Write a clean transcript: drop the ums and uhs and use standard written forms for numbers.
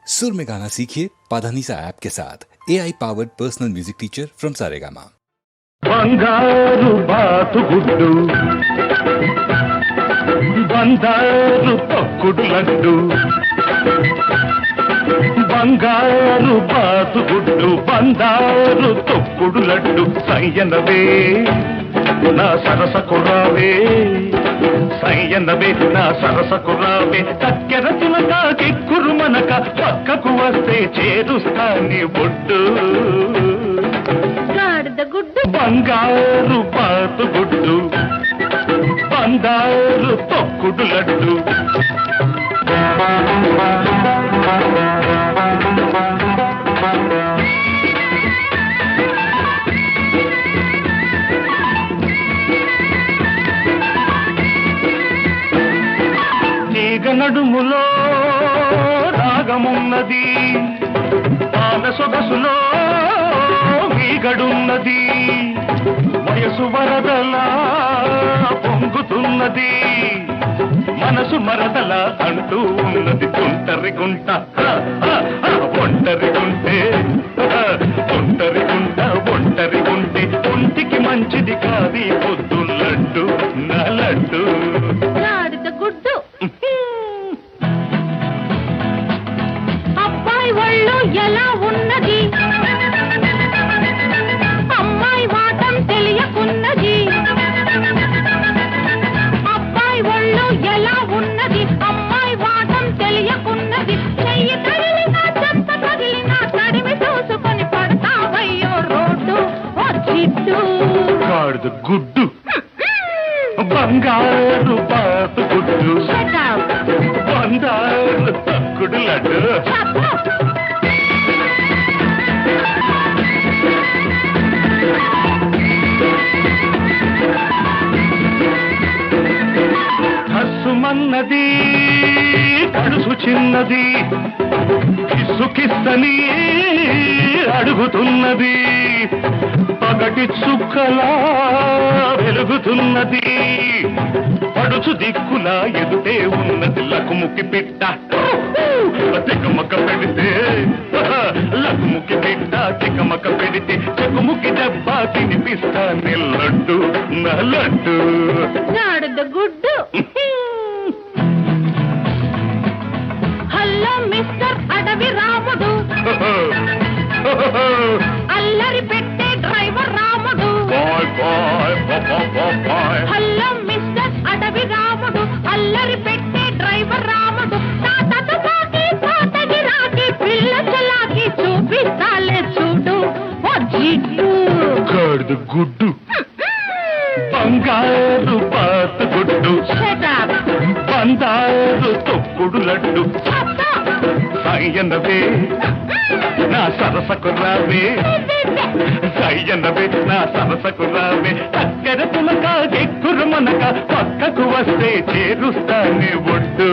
सुर में गाना सीखिए पाधानीसा ऐप के साथ AI powered personal music teacher from Saregama. బంగారు బాతుగుడ్డు బంగారు తొక్కుడు లడ్డు బంగారు బాతుగుడ్డు బంగారు తొక్కుడు లడ్డు సయ్యనవే నా సరస కుర్రావే సయ్యనవే నా సరస కుర్రావే చక్కెర చిలక కిక్కురు మనక పక్కకు వస్తే చేరుస్తాని బొడ్డు బంగారు బాతుగుడ్డు బంగారు తొక్కుడు లడ్డు తీగ నడుములో రాగమున్నది పాల సొగసులో మీగడున్నది వయసు వరదలా పొంగుతున్నది మనసు మరదల అంటూ ఉన్నది ఒంటరి గుంట ఒంటరి గుంటే ఒంటరి గుంట ఒంటరి గుంటే ఒంటికి మంచిది కాది పొద్దు లడ్డు నా లడ్డు గుడ్డు అబ్బాయి ఒళ్ళు ఎలా ఉన్నది అమ్మాయి వాటం తెలియకున్నది అబ్బాయి ఒళ్ళు ఎలా ఉన్నది అమ్మాయి వాటం తెలియకున్నది చెయ్యి తగిలినా చెత్త తగిలినా తడిమి చూసుకొని పడతావయ్యో రోడ్డు ఓ చిట్టు గాడిద గుడ్డు బంగారు బాతుగుడ్డు బంగారు తక్కుడు లడ్డు హస్సుమన్నది కడుసు చిన్నది కిస్సు కిస్తని అడుగుతున్నది పగటి చుక్కలా వెలుగుతున్నది పడుచు దిక్కులా ఎదుటే ఉన్నది లకుముకి పిట్ట తికమక పెడితే లకుముకి పిట్ట తికమక పెడితే చెకుముకి దెబ్బ తినిపిస్తా లడ్డు నా లడ్డు గుడ్డు హలో మిస్టర్ అడవి రాముడు అల్లరి పెట్టే డ్రైవర్ రాముడు హలో మిస్టర్ అడవి రాముడు అల్లరి పెట్టే డ్రైవర్ రాముడు తాతకి రాకి పిల్ల చలాకి చూపిస్తాలే చూడు ఓ జిడ్డు గాడిద గుడ్డు బంగారు బాతుగుడ్డు బంగారు తొక్కుడు లడ్డు సయ్యనవే నా సరసకు రావే సయ్యనవే నా సరసకు రావే చక్కెర తులక ఎక్కురు మనక పక్కకు వస్తే చేరుస్తానే ఒడ్డు